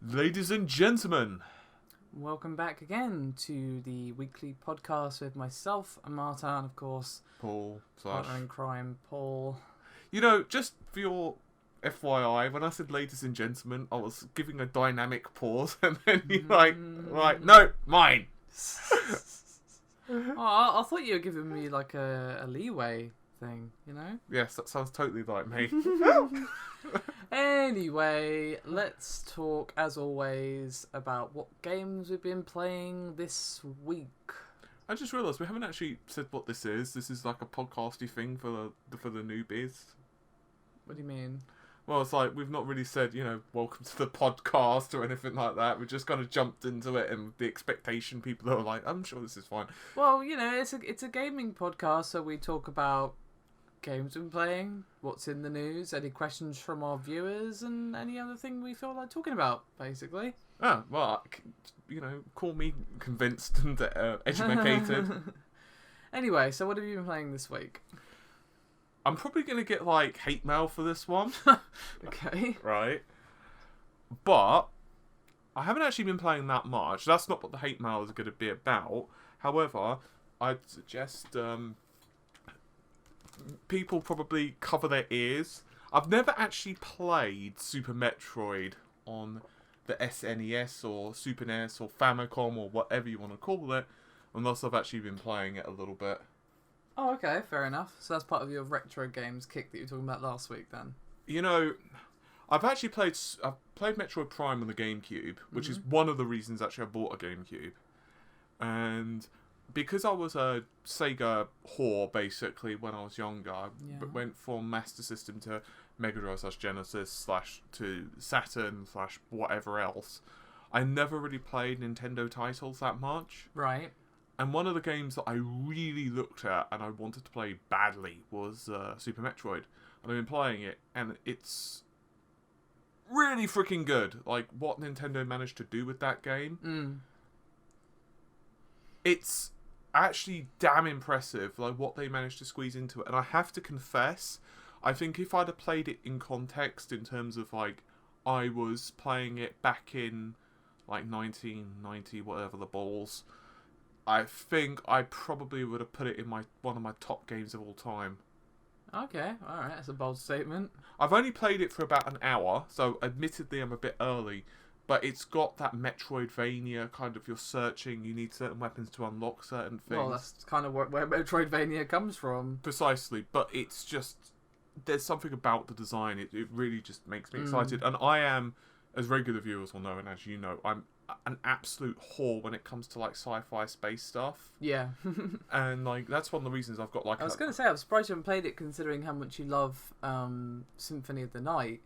Ladies and gentlemen, Welcome back again to the weekly podcast with myself, Marta, and of course, Paul partner in crime, Paul. You know, just for your FYI, when I said ladies and gentlemen, I was giving a dynamic pause, and then you're like, no, mine. I thought you were giving me like a leeway thing, you know? Yes, that sounds totally like me. Anyway, let's talk, as always, about what games we've been playing this week. I just realised we haven't actually said what this is. This is like a podcasty thing for the newbies. What do you mean? Well, it's like we've not really said, welcome to the podcast or anything like that. We just kind of jumped into it, and the expectation people are like, I'm sure this is fine. Well, it's a gaming podcast, so we talk about games we've been playing, what's in the news, any questions from our viewers, and any other thing we feel like talking about, basically. Oh, well, call me convinced and educated. Anyway, so what have you been playing this week? I'm probably going to get, hate mail for this one. Okay. Right? But I haven't actually been playing that much. That's not what the hate mail is going to be about. However, I'd suggest people probably cover their ears. I've never actually played Super Metroid on the SNES or Super NES or Famicom or whatever you want to call it, unless I've actually been playing it a little bit. Oh, okay, fair enough. So that's part of your retro games kick that you were talking about last week, then. I've actually played Metroid Prime on the GameCube, which is one of the reasons actually I bought a GameCube. And because I was a Sega whore, basically, when I was younger, I went from Master System to Mega Drive / Genesis / to Saturn / whatever else. I never really played Nintendo titles that much. Right. And one of the games that I really looked at and I wanted to play badly was Super Metroid. And I've been playing it, and it's really freaking good. Like, what Nintendo managed to do with that game. It's actually damn impressive, like, what they managed to squeeze into it. And I have to confess, I think if I'd have played it in context, in terms of, I was playing it back in, 1990, whatever the balls, I think I probably would have put it in one of my top games of all time. Okay, alright, that's a bold statement. I've only played it for about an hour, so admittedly I'm a bit early, but it's got that Metroidvania kind of, you're searching, you need certain weapons to unlock certain things. Well, that's kind of where Metroidvania comes from. Precisely, but it's just, there's something about the design, it really just makes me excited. And I am, as regular viewers will know, and as you know, I'm an absolute whore when it comes to sci-fi space stuff. Yeah. And that's one of the reasons I've got I was going to say, I'm surprised you haven't played it, considering how much you love Symphony of the Night.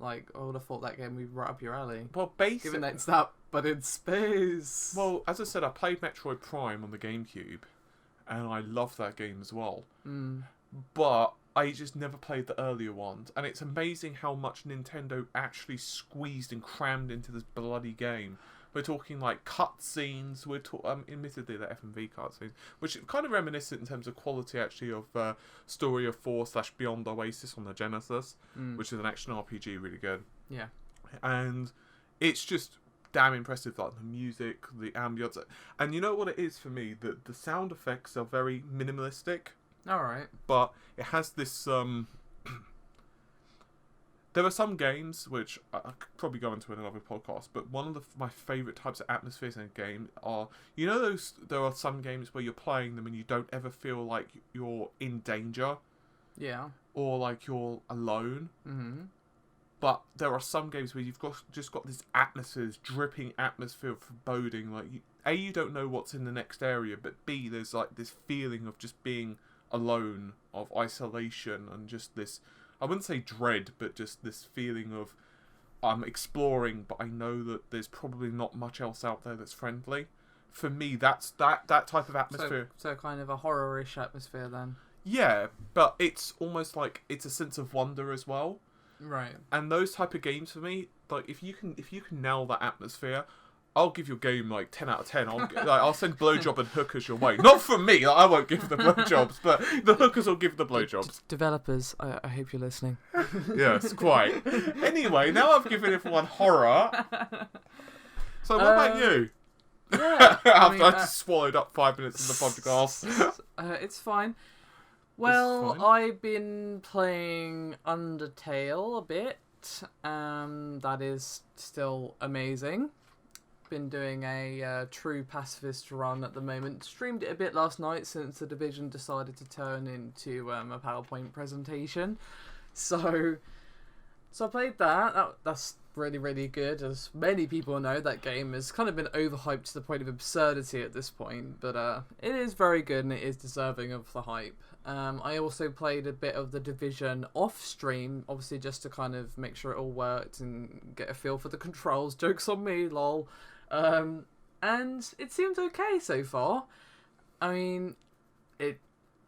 I would have thought that game would be right up your alley. Well, basically, given that it's that, but in space. Well, as I said, I played Metroid Prime on the GameCube, and I love that game as well. But I just never played the earlier ones, and it's amazing how much Nintendo actually squeezed and crammed into this bloody game. We're talking cutscenes. Admittedly, the FMV cutscenes, which is kind of reminiscent in terms of quality, actually, of Story of 4 / Beyond Oasis on the Genesis, which is an action RPG, really good. Yeah, and it's just damn impressive. The music, the ambience, and you know what it is for me. The sound effects are very minimalistic. All right, but it has this. There are some games which I could probably go into in another podcast, but one of my favourite types of atmospheres in a game are, there are some games where you're playing them and you don't ever feel like you're in danger. Yeah. Or you're alone. Mm-hmm. But there are some games where you've just got this atmosphere, this dripping atmosphere of foreboding. You don't know what's in the next area, but B, there's this feeling of just being alone, of isolation, and just this, I wouldn't say dread, but just this feeling of I'm exploring, but I know that there's probably not much else out there that's friendly. For me, that's that type of atmosphere. So kind of a horror-ish atmosphere then. Yeah, but it's almost like it's a sense of wonder as well. Right. And those type of games for me, if you can nail that atmosphere, I'll give your game 10 out of 10. I'll send blowjob and hookers your way. Not from me. I won't give the blowjobs, but the hookers will give the blowjobs. Developers, I hope you're listening. Yes, quite. Anyway, now I've given everyone horror. So what about you? Yeah, I just swallowed up 5 minutes of the podcast. It's fine. Well, fine. I've been playing Undertale a bit. That is still amazing. Been doing a true pacifist run at the moment. Streamed it a bit last night since The Division decided to turn into a PowerPoint presentation. So I played that. That's really, really good. As many people know, that game has kind of been overhyped to the point of absurdity at this point. But it is very good and it is deserving of the hype. I also played a bit of The Division off stream, obviously just to kind of make sure it all worked and get a feel for the controls. Joke's on me, lol. And it seems okay so far. I mean, it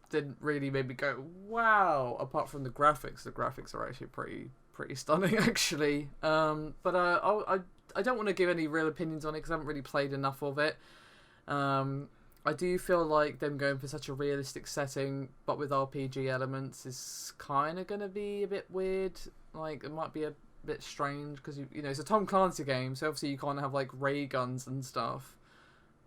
didn't really make me go, wow, apart from the graphics. The graphics are actually pretty stunning, actually. But I don't want to give any real opinions on it because I haven't really played enough of it. I do feel like them going for such a realistic setting, but with RPG elements, is kind of going to be a bit weird. Like, it might be a bit strange because, you know, it's a Tom Clancy game, so obviously you can't have, like, ray guns and stuff.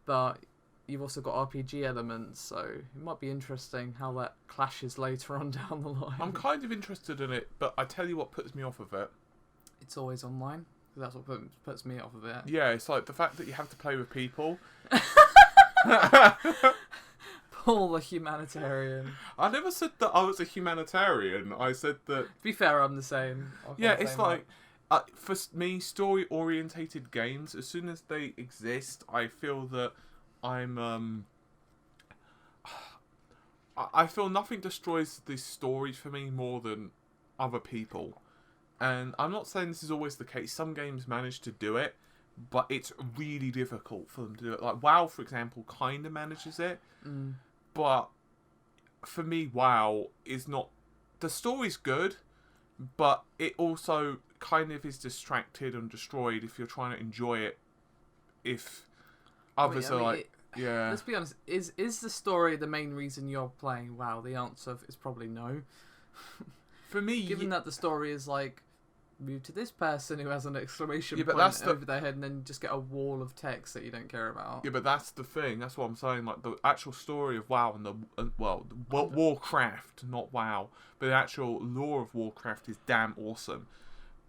But you've also got RPG elements, so it might be interesting how that clashes later on down the line. I'm kind of interested in it, but I tell you what puts me off of it. It's always online. That's what puts me off of it. Yeah, it's like the fact that you have to play with people. Paul the humanitarian. I never said that I was a humanitarian. I said that... To be fair, I'm the same. Yeah, it's like... for me, story-orientated games, as soon as they exist, I feel that I'm... I feel nothing destroys the story for me more than other people. And I'm not saying this is always the case. Some games manage to do it, but it's really difficult for them to do it. Like WoW, for example, kind of manages it. But for me, WoW is not... The story's good, but it also kind of is distracted and destroyed if you're trying to enjoy it. If others are like... Yeah. Let's be honest. Is the story the main reason you're playing WoW? The answer is probably no. For me... Given that the story is like... Move to this person who has an exclamation point over their head and then just get a wall of text that you don't care about. Yeah, but that's the thing. That's what I'm saying. Like, the actual story of WoW and Warcraft, not WoW, but the actual lore of Warcraft is damn awesome.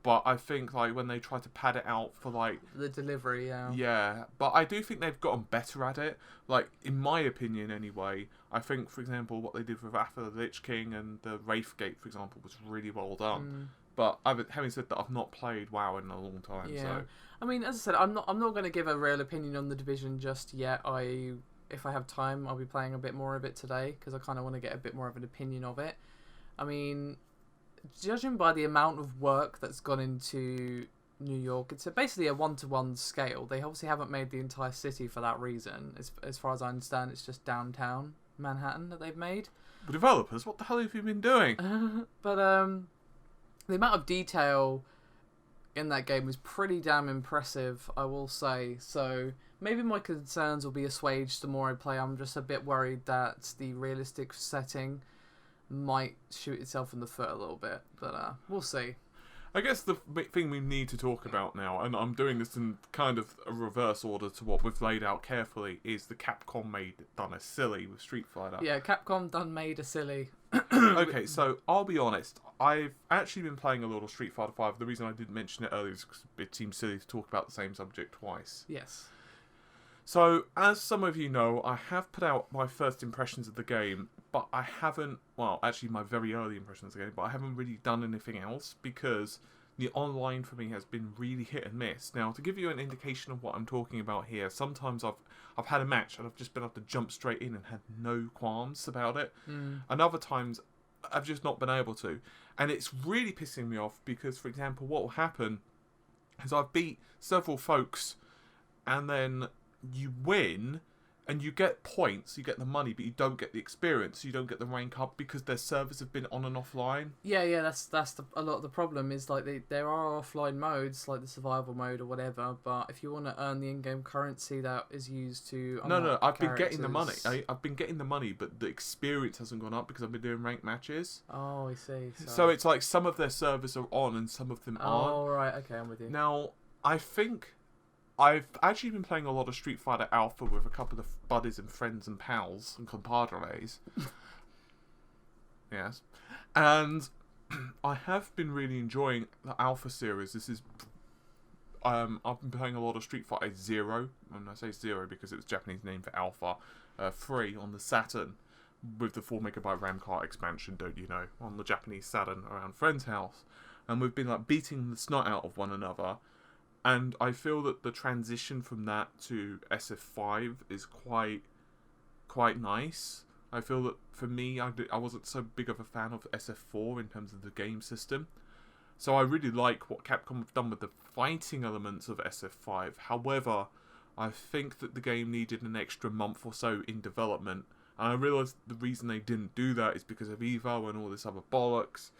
But I think, like, when they try to pad it out for, like... The delivery, yeah. Yeah, but I do think they've gotten better at it. Like, in my opinion, anyway, I think, for example, what they did with Wrath of the Lich King and the Wraithgate, for example, was really well done. But having said that, I've not played WoW in a long time. Yeah. So. I mean, as I said, I'm not going to give a real opinion on The Division just yet. If I have time, I'll be playing a bit more of it today because I kind of want to get a bit more of an opinion of it. I mean, judging by the amount of work that's gone into New York, it's basically a 1-to-1 scale. They obviously haven't made the entire city for that reason. As far as I understand, it's just downtown Manhattan that they've made. But developers, what the hell have you been doing? The amount of detail in that game is pretty damn impressive, I will say. So maybe my concerns will be assuaged the more I play. I'm just a bit worried that the realistic setting might shoot itself in the foot a little bit. But we'll see. I guess the thing we need to talk about now, and I'm doing this in kind of a reverse order to what we've laid out carefully, is the Capcom done a silly with Street Fighter. Yeah, Capcom made a silly. Okay, so I'll be honest. I've actually been playing a lot of Street Fighter 5. The reason I didn't mention it earlier is because it seems silly to talk about the same subject twice. Yes. So, as some of you know, I have put out my first impressions of the game, but I haven't, well, actually my very early impressions of the game, but I haven't really done anything else because the online for me has been really hit and miss. Now, to give you an indication of what I'm talking about here, sometimes I've had a match and I've just been able to jump straight in and had no qualms about it. And other times, I've just not been able to. And it's really pissing me off because, for example, what will happen is I've beat several folks and then you win and you get points, you get the money, but you don't get the experience, you don't get the rank up because their servers have been on and offline. Yeah, that's a lot of the problem is like there are offline modes like the survival mode or whatever, but if you want to earn the in-game currency that is used to No, I've been getting the money. I've been getting the money, but the experience hasn't gone up because I've been doing ranked matches. Oh, I see. So it's like some of their servers are on and some of them aren't. Oh, right, okay, I'm with you. Now, I think I've actually been playing a lot of Street Fighter Alpha with a couple of buddies and friends and pals and compadres. Yes. And I have been really enjoying the Alpha series. This is... I've been playing a lot of Street Fighter Zero, and I say Zero because it was Japanese name for Alpha, 3 on the Saturn, with the 4MB RAM card expansion, don't you know, on the Japanese Saturn around friend's house. And we've been like beating the snot out of one another, and I feel that the transition from that to SF5 is quite nice. I feel that for me, I wasn't so big of a fan of SF4 in terms of the game system. So I really like what Capcom have done with the fighting elements of SF5. However, I think that the game needed an extra month or so in development. And I realise the reason they didn't do that is because of Evo and all this other bollocks.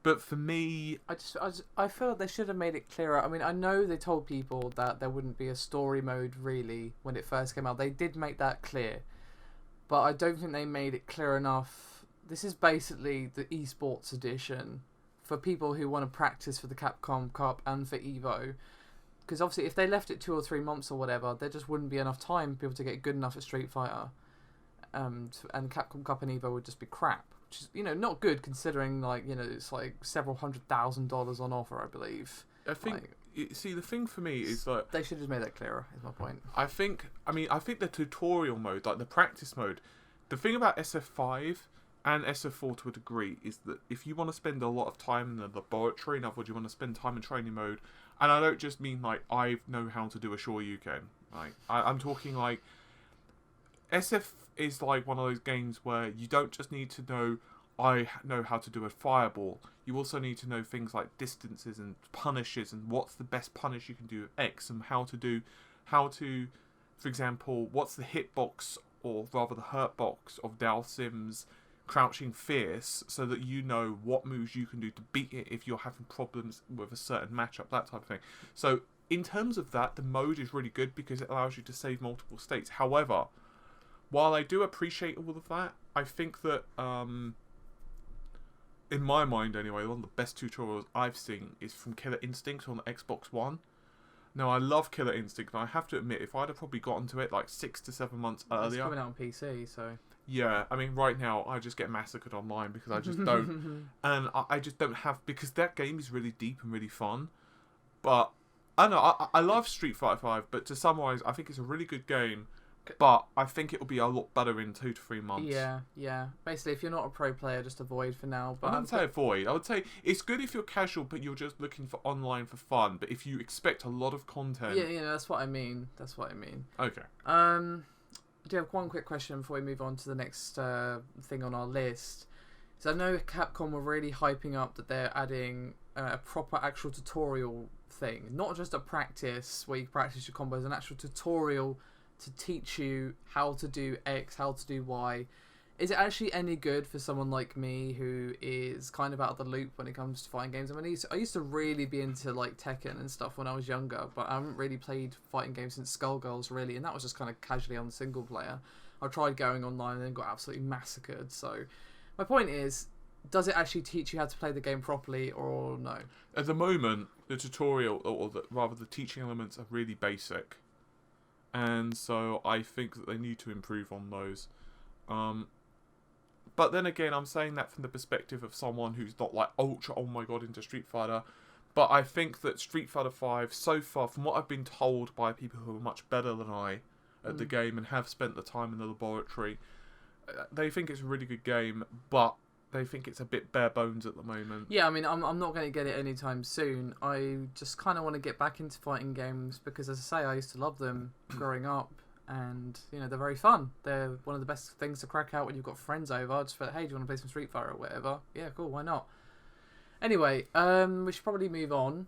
But for me... I feel like they should have made it clearer. I mean, I know they told people that there wouldn't be a story mode, really, when it first came out. They did make that clear. But I don't think they made it clear enough. This is basically the esports edition for people who want to practice for the Capcom Cup and for Evo. Because obviously if they left it 2 or 3 months or whatever, there just wouldn't be enough time for people to get good enough at Street Fighter. And Capcom Cup and Evo would just be crap. Which is, you know, not good considering, like, you know, it's like several $100,000 on offer, I believe. I think... See, the thing for me is that... They should have made that clearer, is my point. I think the tutorial mode, like the practice mode, the thing about SF5 and SF4 to a degree is that if you want to spend a lot of time in the laboratory, in other words, you want to spend time in training mode, and I don't just mean like I know how to do a Shoryuken, like I'm talking like SF is like one of those games where you don't just need to know I know how to do a fireball. You also need to know things like distances and punishes and what's the best punish you can do with X and how to, for example, what's the hitbox or rather the hurtbox of Dalsim's Crouching Fierce, so that you know what moves you can do to beat it if you're having problems with a certain matchup, that type of thing. So in terms of that, the mode is really good because it allows you to save multiple states. However, while I do appreciate all of that, I think that in my mind anyway, one of the best tutorials I've seen is from Killer Instinct on the Xbox One. Now, I love Killer Instinct, and I have to admit, if I'd have probably gotten to it like 6 to 7 months earlier... It's coming out on PC, so... Yeah, I mean, right now, I just get massacred online because I just don't... and I just don't have... Because that game is really deep and really fun. But, I don't know, I love Street Fighter 5, but to summarise, I think it's a really good game. But I think it will be a lot better in 2 to 3 months. Yeah. Basically, if you're not a pro player, just avoid for now. But I wouldn't say avoid. I would say it's good if you're casual, but you're just looking for online for fun. But if you expect a lot of content... Yeah, that's what I mean. Okay. I do have one quick question before we move on to the next thing on our list. So I know Capcom were really hyping up that they're adding a proper actual tutorial thing. Not just a practice where you practice your combos, an actual tutorial to teach you how to do X, how to do Y. Is it actually any good for someone like me who is kind of out of the loop when it comes to fighting games? I mean, I used to really be into like Tekken and stuff when I was younger, but I haven't really played fighting games since Skullgirls really, and that was just kind of casually on single player. I tried going online and then got absolutely massacred. So my point is, does it actually teach you how to play the game properly or no? At the moment, the tutorial, or rather the teaching elements, are really basic. And so I think that they need to improve on those. But then again, I'm saying that from the perspective of someone who's not like ultra, oh my god, into Street Fighter. But I think that Street Fighter 5, so far, from what I've been told by people who are much better than I at the game and have spent the time in the laboratory, they think it's a really good game, but they think it's a bit bare bones at the moment. Yeah, I mean, I'm not going to get it anytime soon. I just kind of want to get back into fighting games because, as I say, I used to love them growing up, and you know they're very fun. They're one of the best things to crack out when you've got friends over. Just like, hey, do you want to play some Street Fighter or whatever? Yeah, cool, why not? Anyway, we should probably move on.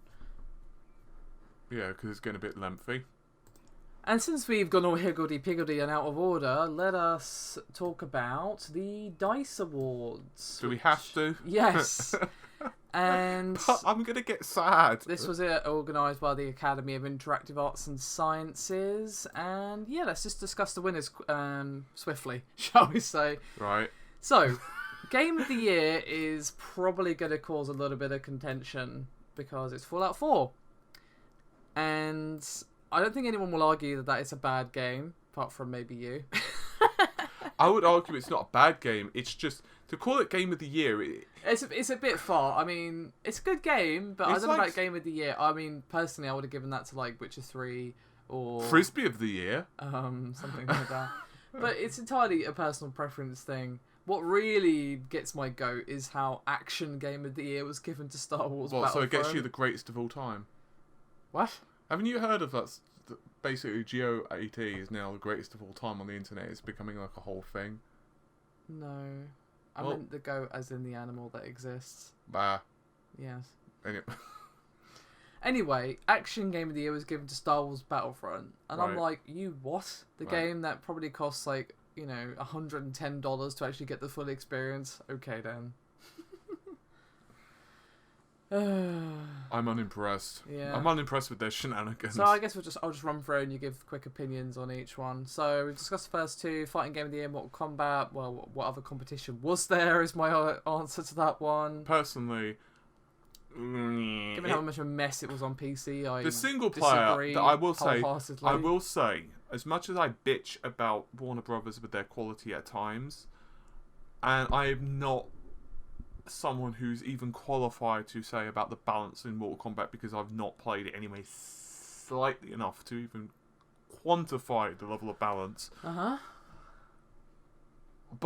Yeah, because it's getting a bit lengthy. And since we've gone all higgledy-piggledy and out of order, let us talk about the DICE Awards. Do we have to? Yes. And but I'm going to get sad. This was organised by the Academy of Interactive Arts and Sciences. And yeah, let's just discuss the winners swiftly, shall we say. Right. So, Game of the Year is probably going to cause a little bit of contention because it's Fallout 4. And I don't think anyone will argue that it's a bad game, apart from maybe you. I would argue it's not a bad game. It's just to call it Game of the Year. It's a bit far. I mean, it's a good game, but I don't know about Game of the Year. I mean, personally, I would have given that to like Witcher 3 or Frisbee of the Year, something like that. But it's entirely a personal preference thing. What really gets my goat is how Action Game of the Year was given to Star Wars Battlefront. So it gets you the greatest of all time. What? Haven't you heard of that? Basically, GeoAT is now the greatest of all time on the internet. It's becoming like a whole thing. No. I meant the goat as in the animal that exists. Bah. Yes. Anyway, Action Game of the Year was given to Star Wars Battlefront. And I'm like, you what? The game that probably costs like, you know, $110 to actually get the full experience? Okay then. I'm unimpressed. Yeah. I'm unimpressed with their shenanigans. So I guess I'll just run through and you give quick opinions on each one. So we've discussed the first two: Fighting Game of the Year, Mortal Kombat. Well, what other competition was there? Is my answer to that one. Personally, given how much of a mess it was on PC, the single player. I will say, as much as I bitch about Warner Brothers with their quality at times, and I am not someone who's even qualified to say about the balance in Mortal Kombat because I've not played it anyway slightly enough to even quantify the level of balance. But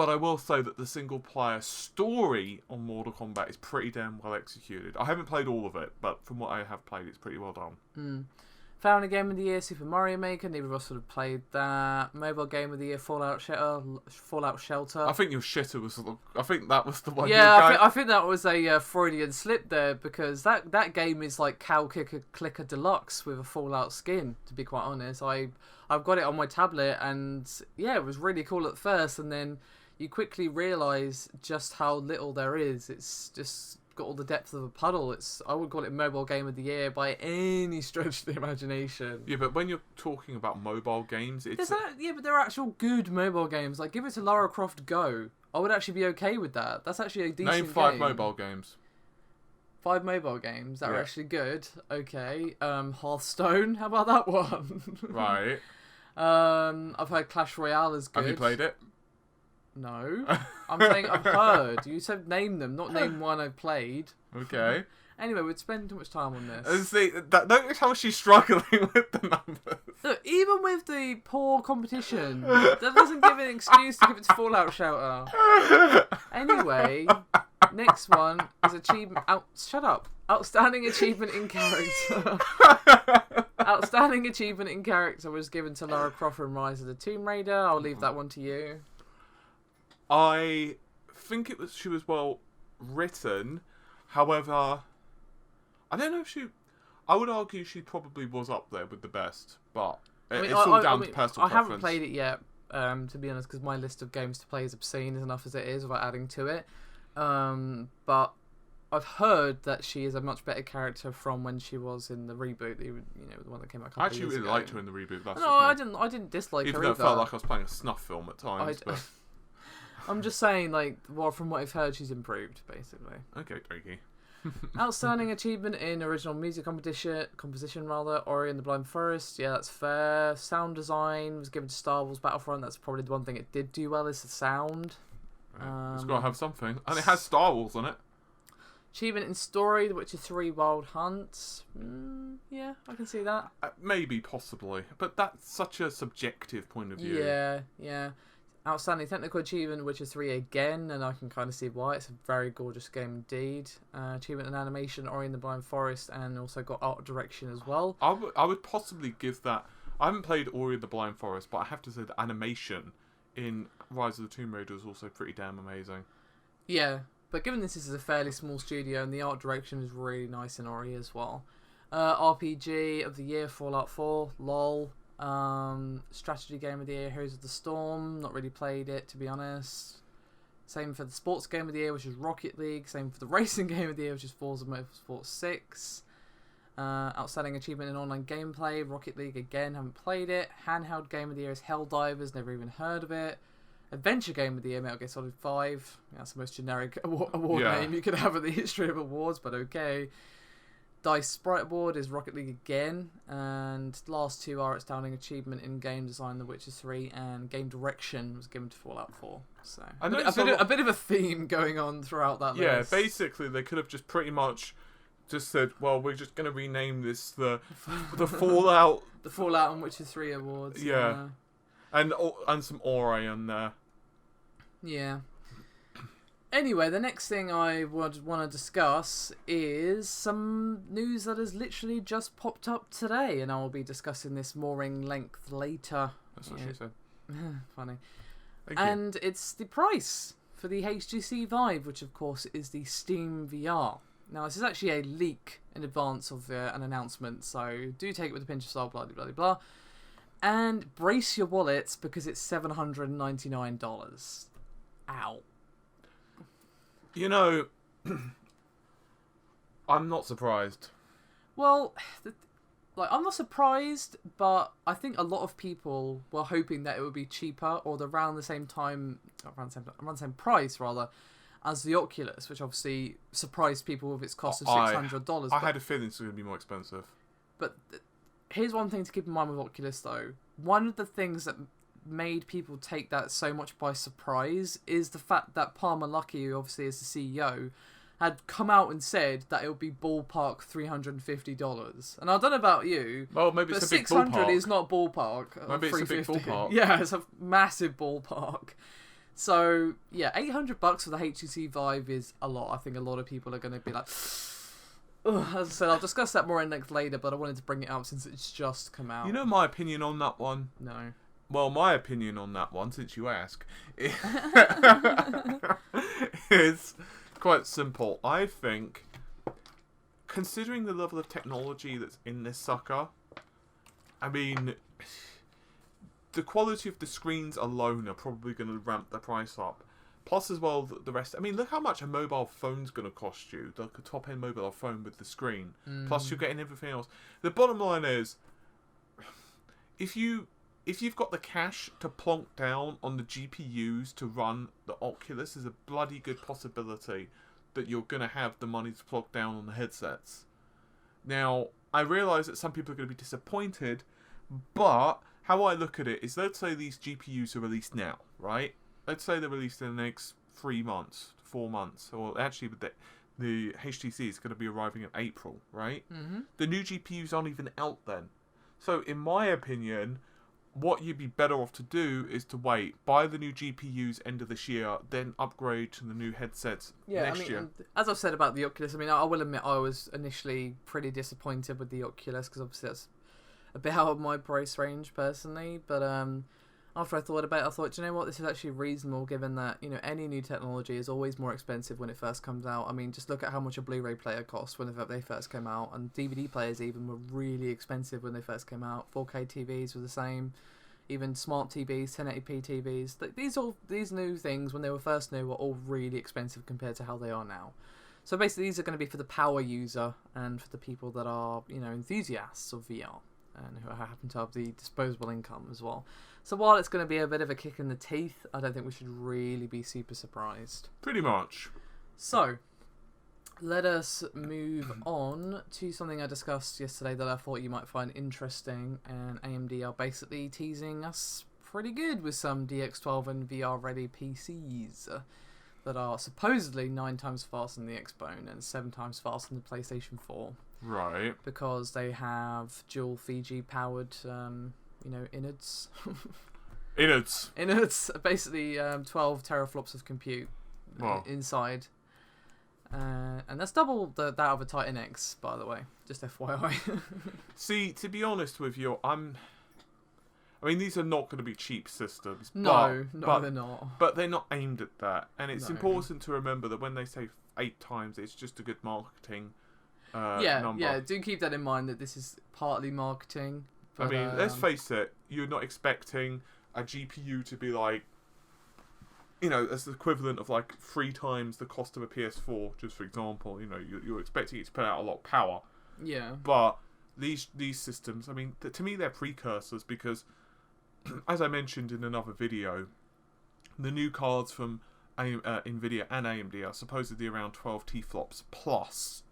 I will say that the single player story on Mortal Kombat is pretty damn well executed. I haven't played all of it, but from what I have played, it's pretty well done. Family Game of the Year, Super Mario Maker. Neither of us would have played that. Mobile Game of the Year, Fallout Shelter. I think your shitter was. I think that was the one. Yeah, I think that was a Freudian slip there because that game is like Cow Clicker Deluxe with a Fallout skin. To be quite honest, I've got it on my tablet and yeah, it was really cool at first, and then you quickly realise just how little there is. It's just got all the depth of a puddle. I would call it Mobile Game of the Year by any stretch of the imagination. Yeah, but when you're talking about mobile games, but they're actual good mobile games. Like, give it to Lara Croft Go. I would actually be okay with that. That's actually a decent game. Name 5 mobile games. 5 mobile games that are actually good. Okay. Hearthstone. How about that one? Right. I've heard Clash Royale is good. Have you played it? No. I'm saying I've heard. You said name them, not name one I've played. Okay. Anyway, we'd spend too much time on this. See, notice how she's struggling with the numbers. Look, even with the poor competition, that doesn't give an excuse to give it to Fallout Shelter. Anyway, next one is achievement. Shut up. Outstanding achievement in character. Outstanding achievement in character was given to Lara Croft in Rise of the Tomb Raider. I'll leave that one to you. I think she was well written. However, I don't know if I would argue she probably was up there with the best, but it's all down to personal preference. I haven't played it yet, to be honest, because my list of games to play is obscene enough as it is without adding to it. But I've heard that she is a much better character from when she was in the reboot, the one that came out a couple of years ago. I actually really liked her in the reboot. I didn't dislike her either. Even though it felt like I was playing a snuff film at times. But I'm just saying, from what I've heard, she's improved, basically. Okay, Drake. Outstanding achievement in original music composition, Ori and the Blind Forest. Yeah, that's fair. Sound design was given to Star Wars Battlefront. That's probably the one thing it did do well, is the sound. It's got to have something. And it has Star Wars on it. Achievement in story, The Witcher 3 Wild Hunt. Yeah, I can see that. Maybe, possibly. But that's such a subjective point of view. Yeah. Outstanding technical achievement, Witcher 3 again, and I can kind of see why. It's a very gorgeous game indeed. Achievement in animation, Ori and the Blind Forest, and also got art direction as well. I would possibly give that. I haven't played Ori and the Blind Forest, but I have to say the animation in Rise of the Tomb Raider is also pretty damn amazing. Yeah, but given this is a fairly small studio, and the art direction is really nice in Ori as well. RPG of the Year, Fallout 4, LOL. Strategy Game of the Year, Heroes of the Storm. Not really played it, to be honest. Same for the Sports Game of the Year, which is Rocket League. Same for the Racing Game of the Year, which is Forza Motorsport 6. Outstanding achievement in online gameplay, Rocket League again, haven't played it. Handheld Game of the Year is Helldivers, never even heard of it. Adventure Game of the Year, Metal Gear Solid 5. That's the most generic award name you could have in the history of awards, but okay. DICE Sprite Award is Rocket League again, and last two are Outstanding Achievement in Game Design, The Witcher 3, and Game Direction was given to Fallout 4. So a bit of a theme going on throughout that list. Yeah, basically they could have just pretty much just said, well, we're just going to rename this the Fallout... the Fallout and Witcher 3 awards. Yeah. And some Ori on there. Yeah. Anyway, the next thing I would want to discuss is some news that has literally just popped up today, and I will be discussing this more in length later. That's what she said. Funny. Thank and it's the price for the HTC Vive, which of course is the Steam VR. Now, this is actually a leak in advance of an announcement, so do take it with a pinch of salt, blah, blah, blah, blah. And brace your wallets, because it's $799. Ow. You know, I'm not surprised. Well, I'm not surprised, but I think a lot of people were hoping that it would be cheaper or around the same price rather as the Oculus, which obviously surprised people with its cost of $600. I had a feeling it was going to be more expensive. But here's one thing to keep in mind with Oculus, though. One of the things that made people take that so much by surprise is the fact that Palmer Luckey, who obviously is the CEO, had come out and said that it would be ballpark $350. And I don't know about you, well, maybe but it's a big $600 ballpark. Is not ballpark. Maybe it's a big ballpark. Yeah, it's a massive ballpark. So yeah, $800 for the HTC Vive is a lot. I think a lot of people are going to be like, ugh. As I said, I'll discuss that more in length later, but I wanted to bring it up since it's just come out. You know my opinion on that one? No. Well, my opinion on that one, since you ask, is quite simple. I think, considering the level of technology that's in this sucker, I mean, the quality of the screens alone are probably going to ramp the price up. Plus, as well, the rest. I mean, look how much a mobile phone's going to cost you. The top-end mobile phone with the screen. Plus, you're getting everything else. The bottom line is, if you've got the cash to plonk down on the GPUs to run the Oculus, there's a bloody good possibility that you're going to have the money to plonk down on the headsets. Now, I realise that some people are going to be disappointed, but how I look at it is, let's say these GPUs are released now, right? Let's say they're released in the next 3 months, 4 months, or actually the HTC is going to be arriving in April, right? Mm-hmm. The new GPUs aren't even out then. So, in my opinion, what you'd be better off to do is to wait, buy the new GPUs end of this year, then upgrade to the new headsets next year. As I've said about the Oculus, I mean, I will admit I was initially pretty disappointed with the Oculus, because obviously that's a bit out of my price range personally, but after I thought about it, I thought, do you know what, this is actually reasonable, given that, you know, any new technology is always more expensive when it first comes out. I mean, just look at how much a Blu-ray player cost when they first came out, and DVD players even were really expensive when they first came out. 4K TVs were the same, even smart TVs, 1080p TVs. These new things, when they were first new, were all really expensive compared to how they are now. So basically, these are going to be for the power user and for the people that are, you know, enthusiasts of VR and who happen to have the disposable income as well. So while it's going to be a bit of a kick in the teeth, I don't think we should really be super surprised. Pretty much. So, let us move on to something I discussed yesterday that I thought you might find interesting, and AMD are basically teasing us pretty good with some DX12 and VR-ready PCs that are supposedly 9 times faster than the Xbone and 7 times faster than the PlayStation 4. Right. Because they have dual Fiji-powered, innards. Innards, basically 12 teraflops of compute inside. And that's double that of a Titan X, by the way. Just FYI. See, to be honest with you, I mean, these are not going to be cheap systems. No, they're not. But they're not aimed at that. And it's important to remember that when they say 8 times, it's just a good marketing number. Yeah, do keep that in mind, that this is partly marketing. But, I mean, let's face it, you're not expecting a GPU to be like, you know, as the equivalent of like 3 times the cost of a PS4, just for example. You know, you're expecting it to put out a lot of power. Yeah. But these systems, I mean, to me, they're precursors because, as I mentioned in another video, the new cards from NVIDIA and AMD are supposedly around 12 T-flops plus.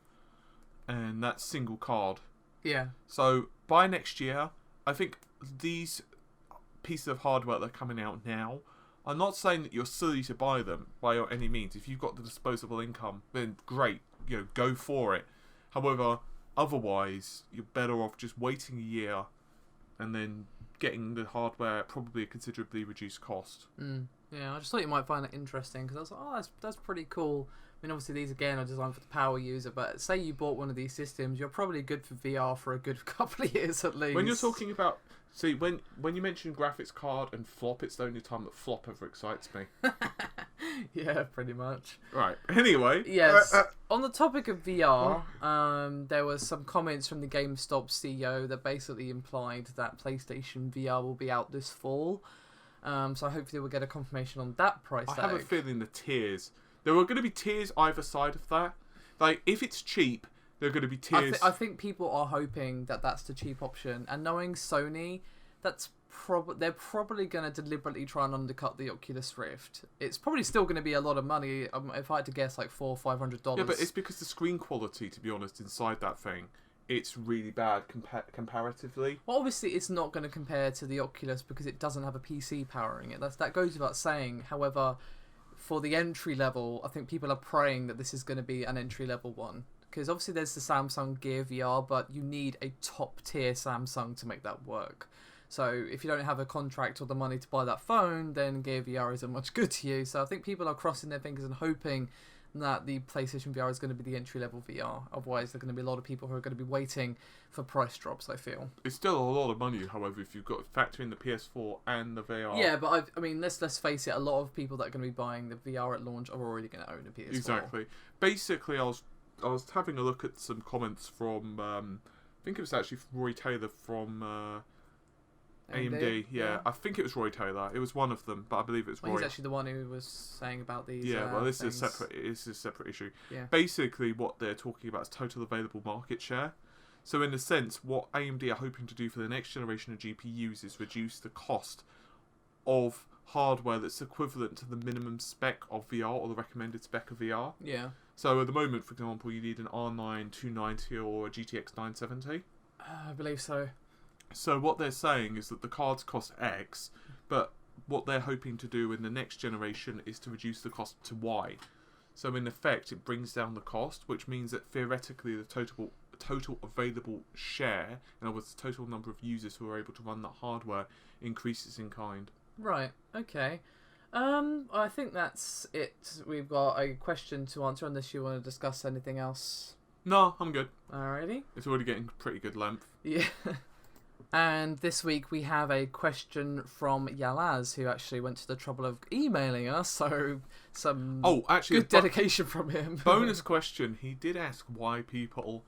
and that's single card. Yeah. So by next year, I think these pieces of hardware that are coming out now, I'm not saying that you're silly to buy them by any means. If you've got the disposable income, then great, go for it. However, otherwise, you're better off just waiting a year and then getting the hardware at probably a considerably reduced cost. Yeah, I just thought you might find it interesting because I was like, oh, that's pretty cool. I mean, obviously these again are designed for the power user, but say you bought one of these systems, you're probably good for VR for a good couple of years at least. When you're talking about, see, when you mention graphics card and flop, it's the only time that flop ever excites me. Yeah, pretty much. Right. Anyway. Yes. On the topic of VR, there was some comments from the GameStop CEO that basically implied that PlayStation VR will be out this fall. So hopefully we'll get a confirmation on that price tag. I have a feeling the tiers. There are going to be tiers either side of that. Like, if it's cheap, there are going to be tiers. I think people are hoping that that's the cheap option. And knowing Sony, they're probably going to deliberately try and undercut the Oculus Rift. It's probably still going to be a lot of money. If I had to guess, like $400 or $500. Yeah, but it's because the screen quality, to be honest, inside that thing, it's really bad comparatively. Well, obviously, it's not going to compare to the Oculus because it doesn't have a PC powering it. That goes without saying. However, for the entry level, I think people are praying that this is going to be an entry level one. Because obviously there's the Samsung Gear VR, but you need a top tier Samsung to make that work. So if you don't have a contract or the money to buy that phone, then Gear VR isn't much good to you. So I think people are crossing their fingers and hoping that the PlayStation VR is going to be the entry level VR. Otherwise, there are going to be a lot of people who are going to be waiting for price drops, I feel. It's still a lot of money, however, if you've got to factor in the PS4 and the VR. Yeah, but I mean, let's face it, a lot of people that are going to be buying the VR at launch are already going to own a PS4. Exactly. Basically, I was having a look at some comments from, I think it was actually Roy Taylor from AMD. Yeah, I think it was Roy Taylor. It was one of them, but I believe it was Roy. He's actually the one who was saying about these. Yeah, well, this things. is separate. It's a separate issue. Yeah. Basically, what they're talking about is total available market share. So, in a sense, what AMD are hoping to do for the next generation of GPUs is reduce the cost of hardware that's equivalent to the minimum spec of VR or the recommended spec of VR. Yeah. So, at the moment, for example, you need an R9 290 or a GTX 970. I believe so. So what they're saying is that the cards cost X, but what they're hoping to do in the next generation is to reduce the cost to Y. So in effect, it brings down the cost, which means that theoretically the total available share, in other words, the total number of users who are able to run that hardware, increases in kind. Right. Okay. I think that's it. We've got a question to answer unless you want to discuss anything else. No, I'm good. Alrighty. It's already getting pretty good length. Yeah. And this week we have a question from Yalaz, who actually went to the trouble of emailing us, so some good dedication from him. Bonus question, he did ask why people,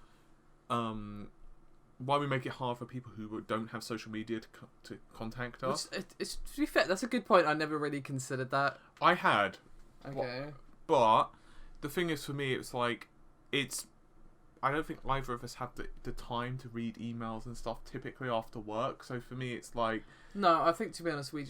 why we make it hard for people who don't have social media to contact us. To be fair, that's a good point. I never really considered that. I had. Okay. But the thing is, for me, it's like, I don't think either of us have the time to read emails and stuff typically after work. So for me, it's like... No, I think, to be honest, we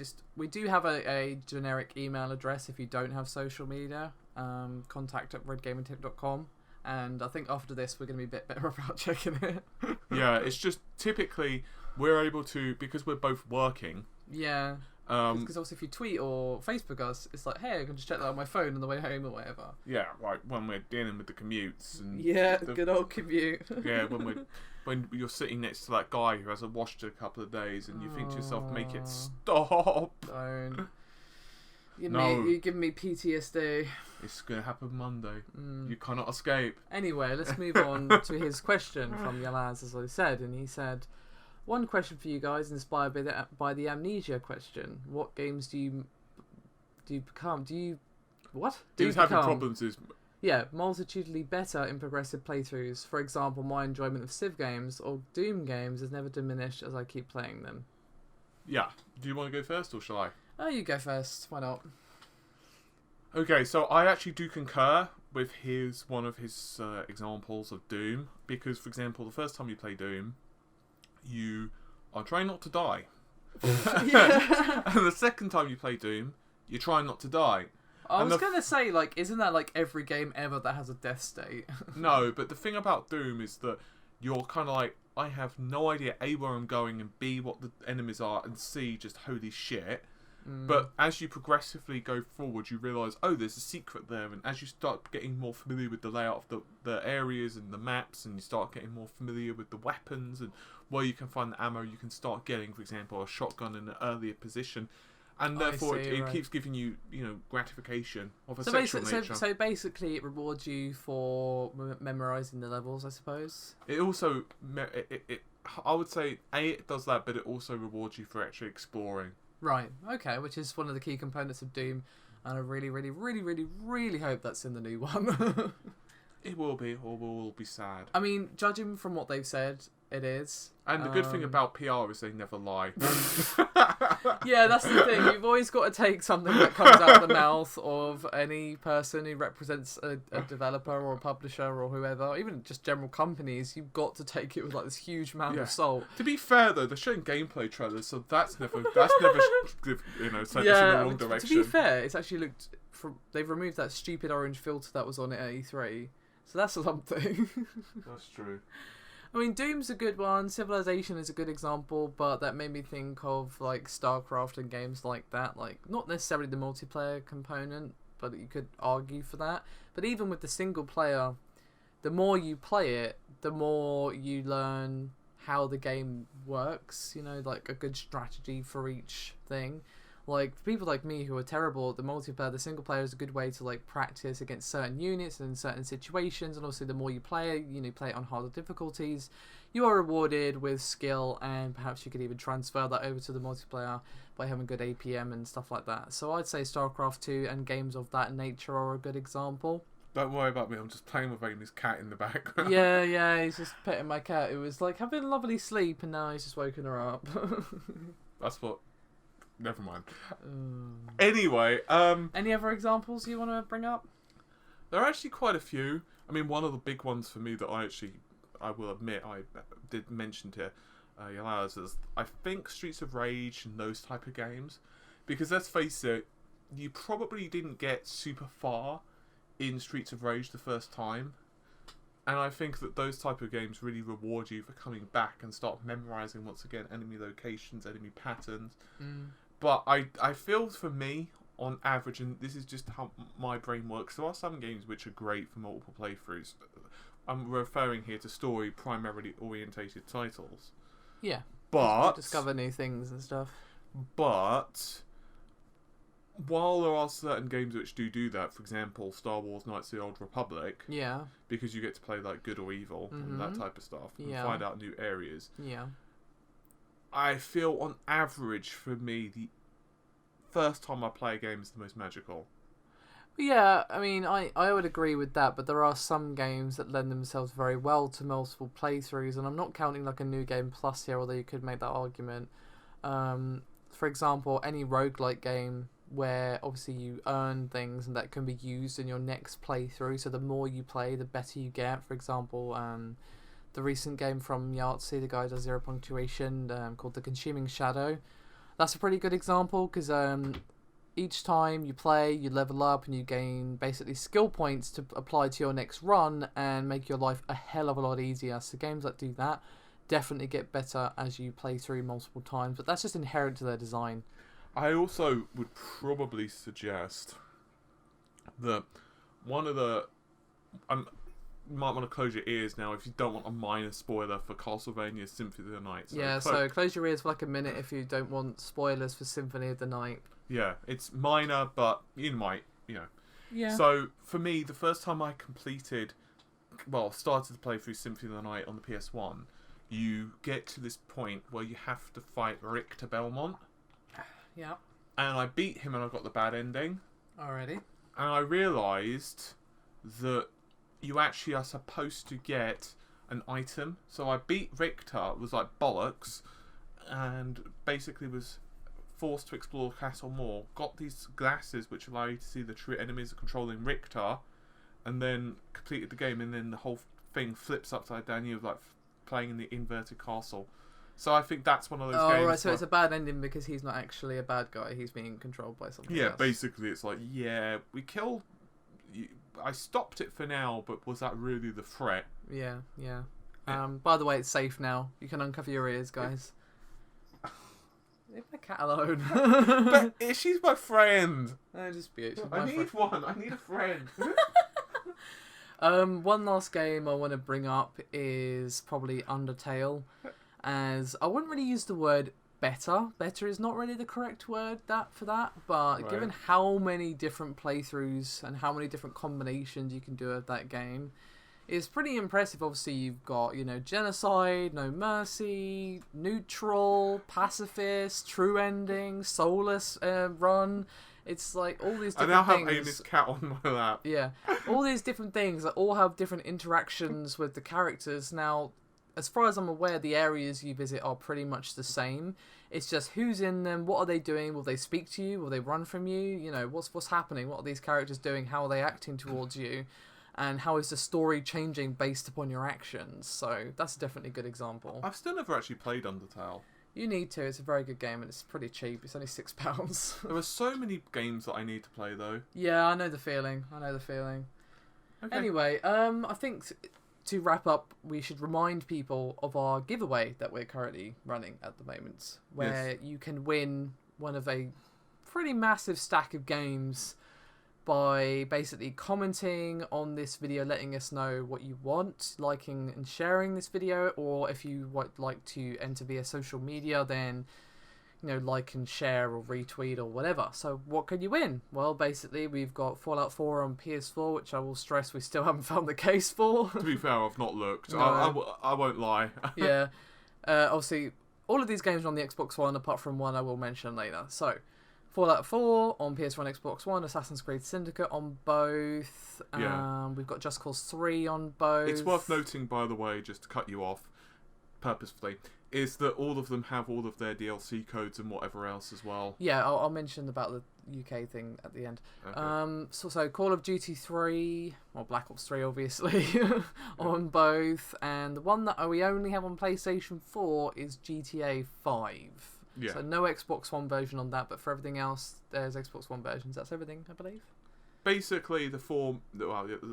do have a generic email address if you don't have social media. contact@redgamingtech.com. And I think after this, we're going to be a bit better about checking it. Yeah, it's just typically we're able to, because we're both working... Yeah. Because obviously if you tweet or Facebook us, it's like, hey, I can just check that on my phone on the way home or whatever. Yeah, like when we're dealing with the commutes. And good old commute. Yeah, when you're sitting next to that guy who hasn't washed in a couple of days and you think to yourself, make it stop. Don't. You're giving me PTSD. It's going to happen Monday. You cannot escape. Anyway, let's move on to his question from Yalaz, as I said. And he said... One question for you guys, inspired by the amnesia question. What games do you become? Who's having problems is... Yeah, multitudinally better in progressive playthroughs. For example, my enjoyment of Civ games or Doom games has never diminished as I keep playing them. Yeah. Do you want to go first or shall I? Oh, you go first. Why not? Okay, so I actually do concur with one of his examples of Doom. Because, for example, the first time you play Doom... you are trying not to die. And the second time you play Doom, you're trying not to die. I was going to say, like, isn't that like every game ever that has a death state? No, but the thing about Doom is that you're kind of like, I have no idea, A, where I'm going, and B, what the enemies are, and C, just holy shit. But as you progressively go forward, you realise, oh, there's a secret there, and as you start getting more familiar with the layout of the areas and the maps, and you start getting more familiar with the weapons and where you can find the ammo, you can start getting, for example, a shotgun in an earlier position, and therefore it keeps giving you, gratification of a sexual nature. So basically, it rewards you for memorising the levels, I suppose. It also, I would say, A, it does that, but it also rewards you for actually exploring. Right, okay, which is one of the key components of Doom, and I really, really, really, really, really hope that's in the new one. It will be, or will be sad. I mean, judging from what they've said, it is. And the good thing about PR is they never lie. Yeah, that's the thing. You've always got to take something that comes out of the mouth of any person who represents a developer or a publisher or whoever, even just general companies. You've got to take it with like this huge amount of salt. To be fair, though, they're showing gameplay trailers, so that's never sent us in the wrong direction. To be fair, it's actually looked. They've removed that stupid orange filter that was on it at E3, so that's something. That's true. I mean, Doom's a good one. Civilization is a good example, but that made me think of like StarCraft and games like that. Like, not necessarily the multiplayer component, but you could argue for that. But even with the single player, the more you play it, the more you learn how the game works. Like a good strategy for each thing. Like, people like me who are terrible at the multiplayer, the single player is a good way to like practice against certain units and certain situations. And also, the more you play it, play it on harder difficulties, you are rewarded with skill, and perhaps you could even transfer that over to the multiplayer by having good APM and stuff like that. So I'd say StarCraft 2 and games of that nature are a good example. Don't worry about me, I'm just playing with Amy's cat in the background. Yeah, he's just petting my cat who was like having a lovely sleep, and now he's just woken her up. That's what... Never mind. Anyway, any other examples you want to bring up? There are actually quite a few. I mean, one of the big ones for me that I will admit, I did mention to Yalalas is, I think, Streets of Rage and those type of games. Because let's face it, you probably didn't get super far in Streets of Rage the first time. And I think that those type of games really reward you for coming back and start memorising, once again, enemy locations, enemy patterns. But I feel, for me, on average, and this is just how my brain works, there are some games which are great for multiple playthroughs. I'm referring here to story primarily orientated titles. Yeah. But discover new things and stuff. But while there are certain games which do that, for example, Star Wars Knights of the Old Republic, because you get to play like good or evil and that type of stuff, and find out new areas. Yeah. I feel, on average, for me, the first time I play a game is the most magical. Yeah, I mean, I would agree with that, but there are some games that lend themselves very well to multiple playthroughs, and I'm not counting like a New Game Plus here, although you could make that argument. For example, any roguelike game where obviously you earn things and that can be used in your next playthrough, so the more you play, the better you get. For example, the recent game from Yahtzee, the guy who does Zero Punctuation, called The Consuming Shadow. That's a pretty good example, because each time you play, you level up and you gain basically skill points to apply to your next run and make your life a hell of a lot easier. So games that do that definitely get better as you play through multiple times, but that's just inherent to their design. I also would probably suggest that one of the... you might want to close your ears now if you don't want a minor spoiler for Castlevania Symphony of the Night. So close your ears for like a minute if you don't want spoilers for Symphony of the Night. Yeah, it's minor, but you might, Yeah. So, for me, the first time I started to play through Symphony of the Night on the PS1, you get to this point where you have to fight Richter Belmont. Yeah. And I beat him and I got the bad ending. Alrighty. And I realised that you actually are supposed to get an item. So I beat Richter, was like bollocks, and basically was forced to explore Castle more. Got these glasses which allow you to see the true enemies controlling Richter, and then completed the game, and then the whole thing flips upside down. You're like playing in the inverted castle. So I think that's one of those Oh, games. right, so it's a bad ending because he's not actually a bad guy. He's being controlled by something else. Basically it's like, yeah, we killed... I stopped it for now, but was that really the threat? Yeah. By the way, it's safe now. You can uncover your ears, guys. Leave my cat alone. But she's my friend. I need one. I need a friend. One last game I want to bring up is probably Undertale, as I wouldn't really use the word better. Better is not really the correct word for that, but given how many different playthroughs and how many different combinations you can do of that game, it's pretty impressive. Obviously, you've got, genocide, no mercy, neutral, pacifist, true ending, soulless run. It's like all these different things. I now have Amy's cat on my lap. Yeah, all these different things that all have different interactions with the characters. Now, as far as I'm aware, the areas you visit are pretty much the same. It's just who's in them, what are they doing, will they speak to you, will they run from you, what's happening, what are these characters doing, how are they acting towards you, and how is the story changing based upon your actions. So that's definitely a good example. I've still never actually played Undertale. You need to. It's a very good game and it's pretty cheap. It's only £6. There are so many games that I need to play though. Yeah, I know the feeling. Okay. Anyway, I think to wrap up, we should remind people of our giveaway that we're currently running at the moment, where you can win one of a pretty massive stack of games by basically commenting on this video, letting us know what you want, liking and sharing this video, or if you would like to enter via social media, then like and share or retweet or whatever. So what can you win? Well, basically we've got Fallout 4 on PS4, which I will stress we still haven't found the case for. To be fair, I've not looked. No. I won't lie. Yeah. Obviously, all of these games are on the Xbox One, apart from one I will mention later. So, Fallout 4 on PS1, Xbox One, Assassin's Creed Syndicate on both. We've got Just Cause 3 on both. It's worth noting, by the way, just to cut you off purposefully, is that all of them have all of their DLC codes and whatever else as well. Yeah, I'll mention about the UK thing at the end. Okay. So Call of Duty 3, or Black Ops 3 obviously, on both. And the one that we only have on PlayStation 4 is GTA 5. Yeah. So no Xbox One version on that, but for everything else, there's Xbox One versions. That's everything, I believe. Basically, there's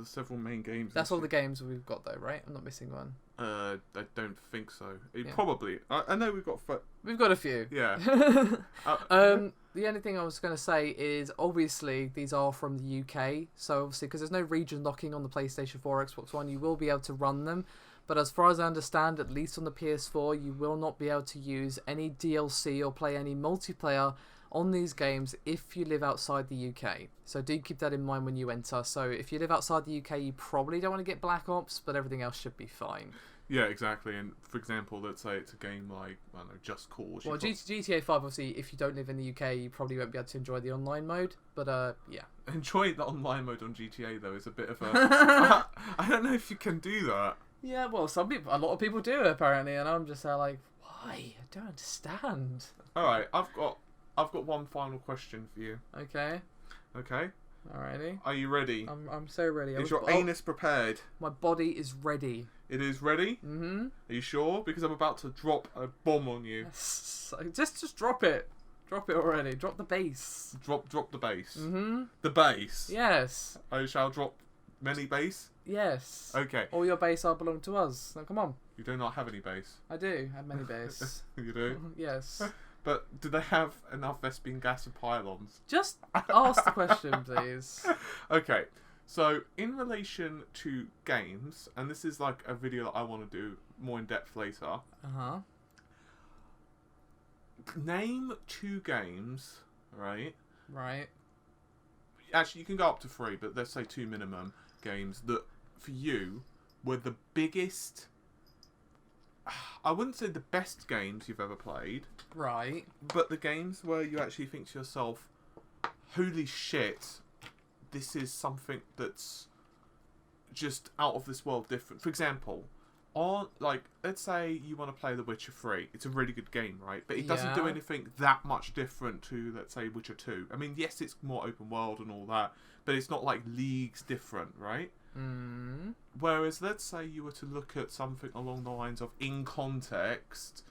several main games. That's all the games we've got, though, right? I'm not missing one. I don't think so. Probably. I know we've got. We've got a few. Yeah. The only thing I was going to say is, obviously, these are from the UK. So obviously, because there's no region locking on the PlayStation 4 or Xbox One, you will be able to run them. But as far as I understand, at least on the PS4, you will not be able to use any DLC or play any multiplayer on these games if you live outside the UK. So do keep that in mind when you enter. So if you live outside the UK, you probably don't want to get Black Ops, but everything else should be fine. Yeah, exactly. And for example, let's say it's a game like, I don't know, Just Cause. Well, GTA 5, obviously, if you don't live in the UK, you probably won't be able to enjoy the online mode. But, yeah. Enjoy the online mode on GTA, though, is a bit of a... I don't know if you can do that. Yeah, well, a lot of people do, apparently, and I'm just like, why? I don't understand. Alright, I've got one final question for you. Okay. Okay? Alrighty. Are you ready? I'm so ready. Is your anus prepared? My body is ready. It is ready? Mm-hmm. Are you sure? Because I'm about to drop a bomb on you. So just drop it. Drop it already. Drop the bass. Drop the bass. Mm-hmm. The bass? Yes. I shall drop many bass? Yes. Okay. All your bass belong to us. Now come on. You do not have any bass. I do have many bass. You do? Yes. But do they have enough Vespine gas and pylons? Just ask the question, please. Okay. So, in relation to games, and this is like a video that I want to do more in depth later. Uh-huh. Name 2 games, right? Right. Actually, you can go up to 3, but let's say 2 minimum games that, for you, were the biggest... I wouldn't say the best games you've ever played. Right. But the games where you actually think to yourself, holy shit, this is something that's just out of this world different. For example, let's say you want to play The Witcher 3. It's a really good game, right? But it doesn't do anything that much different to, let's say, Witcher 2. I mean, yes, it's more open world and all that, but it's not like leagues different, right? Mm. Whereas, let's say you were to look at something along the lines of, in context,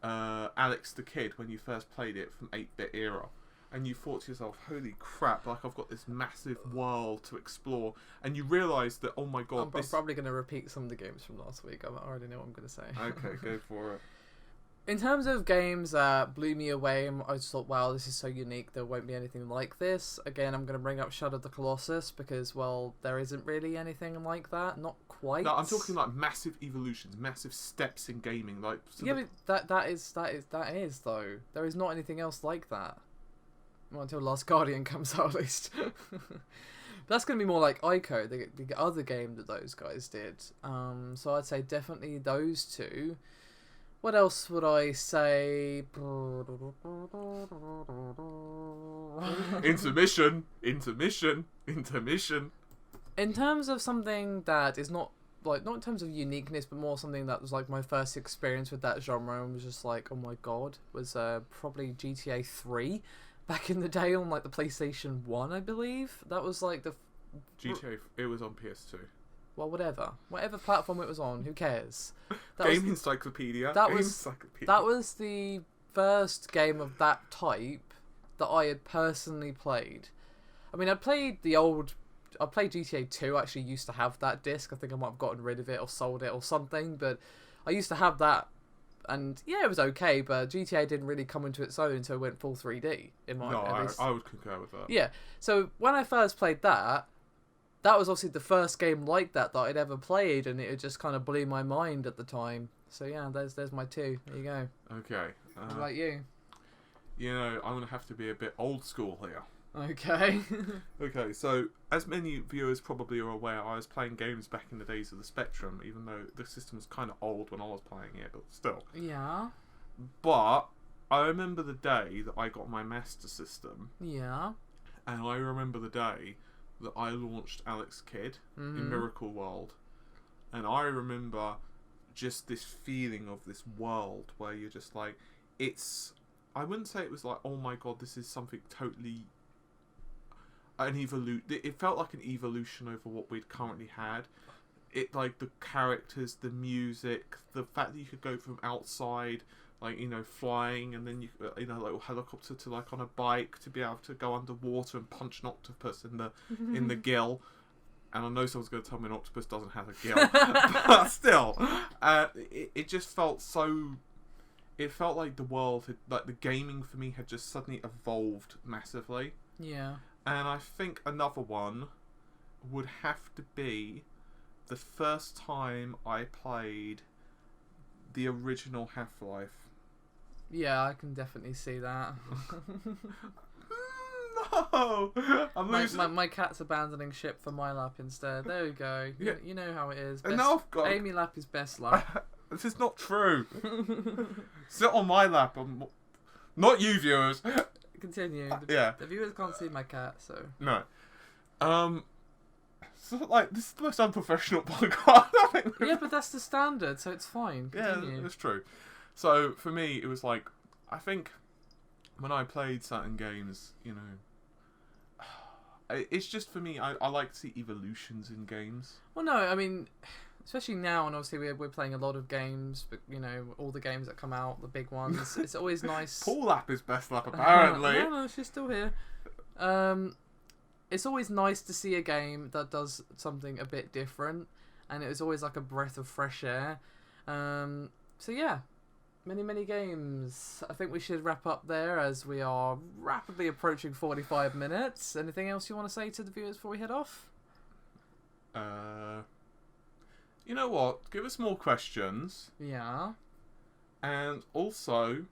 Alex the Kid when you first played it from 8-bit era. And you thought to yourself, holy crap, like I've got this massive world to explore. And you realise that, oh my god, I'm probably going to repeat some of the games from last week. I already know what I'm going to say. Okay, go for it. In terms of games that blew me away, I just thought, wow, this is so unique, there won't be anything like this. Again, I'm going to bring up Shadow of the Colossus, because, well, there isn't really anything like that. Not quite. No, I'm talking like massive evolutions, massive steps in gaming. Like yeah, but that is, though. There is not anything else like that. Well, until Last Guardian comes out, at least. That's going to be more like Ico, the other game that those guys did. So I'd say definitely those two. What else would I say? Intermission. In terms of something that is not in terms of uniqueness, but more something that was like my first experience with that genre and was just like, oh my god, was probably GTA 3 back in the day on like the PlayStation 1, I believe. That was like the GTA. It was on PS2. Well, whatever platform it was on, who cares? Game Encyclopedia. That was the first game of that type that I had personally played. I mean, I played GTA 2. I actually used to have that disc. I think I might have gotten rid of it or sold it or something, but I used to have that, and yeah, it was okay, but GTA didn't really come into its own until it went full 3D. I would concur with that. Yeah, so when I first played that was obviously the first game like that I'd ever played, and it just kind of blew my mind at the time. So yeah, there's my two. There you go. Okay. What about you? You know, I'm going to have to be a bit old school here. Okay. Okay, so as many viewers probably are aware, I was playing games back in the days of the Spectrum, even though the system was kind of old when I was playing it, but still. Yeah. But I remember the day that I got my Master System. Yeah. And I remember the day that I launched Alex Kidd in Miracle World. And I remember just this feeling of this world where you're just like, I wouldn't say it was like, oh my god, this is something totally it felt like an evolution over what we'd currently had. It, like, the characters, the music, the fact that you could go from outside, like, you know, flying, and then you know, like a helicopter to like on a bike to be able to go underwater and punch an octopus in the gill. And I know someone's going to tell me an octopus doesn't have a gill, but still, it just felt so. It felt like the world had, like, the gaming for me had just suddenly evolved massively. Yeah. And I think another one would have to be the first time I played the original Half-Life. Yeah, I can definitely see that. No! I'm losing. My cat's abandoning ship for my lap instead. There we go. Yeah. You know how it is. And now I've got... Amy lap is best lap. This is not true. Sit on my lap. Not you, viewers. Continue. Yeah. The viewers can't see my cat, so... No. So, like, this is the most unprofessional podcast. Yeah, but that's the standard, so it's fine. Continue. Yeah, that's true. So, for me, it was like, I think when I played certain games, you know, it's just, for me, I like to see evolutions in games. Well, no, I mean, especially now, and obviously we're playing a lot of games, but, you know, all the games that come out, the big ones, it's always nice. Paul lap is best lap, apparently. No, she's still here. It's always nice to see a game that does something a bit different, and it was always like a breath of fresh air. So yeah, many games. I think we should wrap up there as we are rapidly approaching 45 minutes. Anything else you want to say to the viewers before we head off? You know what? Give us more questions. Yeah. And also,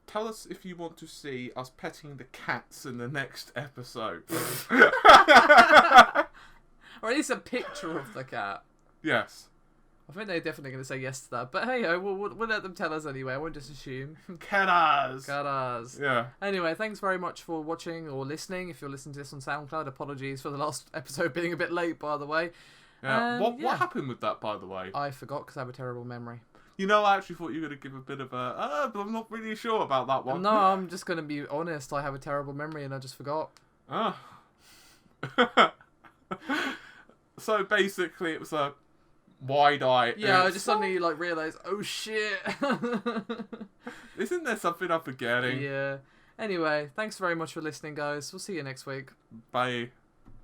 tell us if you want to see us petting the cats in the next episode. Or at least a picture of the cat. Yes. I think they're definitely going to say yes to that. But hey, we'll let them tell us anyway. I won't just assume. Catas. Yeah. Anyway, thanks very much for watching or listening. If you're listening to this on SoundCloud, apologies for the last episode being a bit late, by the way. Yeah. What happened with that, by the way? I forgot because I have a terrible memory. You know, I actually thought you were going to give a bit of a... but I'm not really sure about that one. No, I'm just going to be honest. I have a terrible memory and I just forgot. So basically it was wide-eye. Yeah, I just suddenly like realised, oh shit. Isn't there something I'm forgetting? Yeah. Anyway, thanks very much for listening, guys. We'll see you next week. Bye.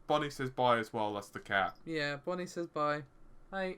Bonnie says bye as well. That's the cat. Yeah, Bonnie says bye. Bye.